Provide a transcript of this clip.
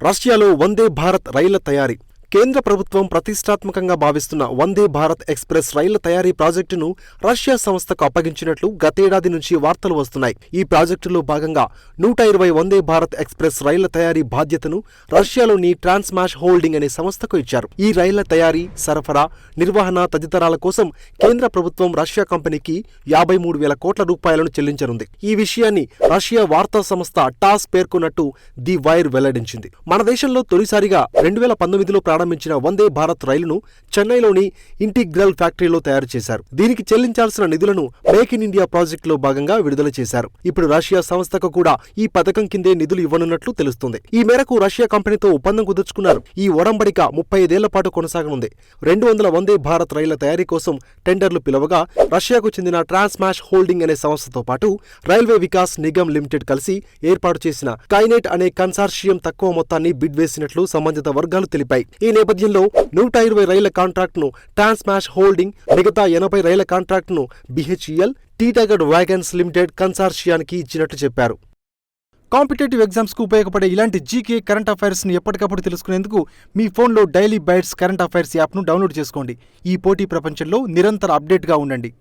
రష్యాలో వందే భారత్ రైళ్ల తయారీ. కేంద్ర ప్రభుత్వం ప్రతిష్టాత్మకంగా భావిస్తున్న వందే భారత్ ఎక్స్ప్రెస్ రైళ్ల తయారీ ప్రాజెక్టును రష్యా సంస్థకు అప్పగించినట్లు గతేడాది నుంచి వార్తలు వస్తున్నాయి. ఈ ప్రాజెక్టులో భాగంగా 120 వందే భారత్ ఎక్స్ప్రెస్ రైళ్ల తయారీ బాధ్యతను రష్యాలోని ట్రాన్స్మాష్ హోల్డింగ్ అనే సంస్థకు ఇచ్చారు. ఈ రైళ్ల తయారీ, సరఫరా, నిర్వహణ తదితరాల కోసం కేంద్ర ప్రభుత్వం రష్యా కంపెనీకి 53,000 కోట్ల రూపాయలను చెల్లించనుంది. ఈ విషయాన్ని రష్యా వార్తా సంస్థ టాస్ పేర్కొన్నట్టు ది వైర్ వెల్లడించింది. మన దేశంలో తొలిసారిగా 2019లో ప్రారంభించిన వందే భారత్ రైలును చెన్నైలోని ఇంటిగ్రల్ ఫ్యాక్టరీలో తయారు చేశారు. దీనికి చెల్లించాల్సిన నిధులను మేక్ ఇన్ ఇండియా ప్రాజెక్టులో భాగంగా విడుదల చేశారు. ఇప్పుడు రష్యా సంస్థకు కూడా ఈ పథకం కిందే నిధులు ఇవ్వనున్నట్లు తెలుస్తుంది. ఈ మేరకు రష్యా కంపెనీతో ఒప్పందం కుదుర్చుకున్నారు. ఈ ఒడంబడిక 35 ఏళ్ల పాటు కొనసాగనుంది. 200 వందే భారత్ రైళ్ల తయారీ కోసం టెండర్లు పిలవగా రష్యాకు చెందిన ట్రాన్స్మాష్ హోల్డింగ్ అనే సంస్థతో పాటు రైల్వే వికాస్ నిగమ్ లిమిటెడ్ కలిసి ఏర్పాటు చేసిన స్కైనెట్ అనే కన్సార్షియం తక్కువ మొత్తాన్ని బిడ్ వేసినట్లు సంబంధిత వర్గాలు తెలిపాయి. ఈ నేపథ్యంలో 120 రైళ్ల కాంట్రాక్టును ట్రాన్స్మాష్ హోల్డింగ్, మిగతా 80 రైళ్ల కాంట్రాక్టును బిహెచ్ఈఎల్, టీటాగడ్ వ్యాగన్స్ లిమిటెడ్ కన్సార్షియానికి ఇచ్చినట్టు చెప్పారు. కాంపిటేటివ్ ఎగ్జామ్స్ కు ఉపయోగపడే ఇలాంటి జీకే, కరెంట్ అఫైర్స్ ని ఎప్పటికప్పుడు తెలుసుకునేందుకు మీ ఫోన్లో డైలీ బైట్స్ కరెంట్ అఫైర్స్ యాప్ను డౌన్లోడ్ చేసుకోండి. ఈ పోటీ ప్రపంచంలో నిరంతర అప్డేట్గా ఉండండి.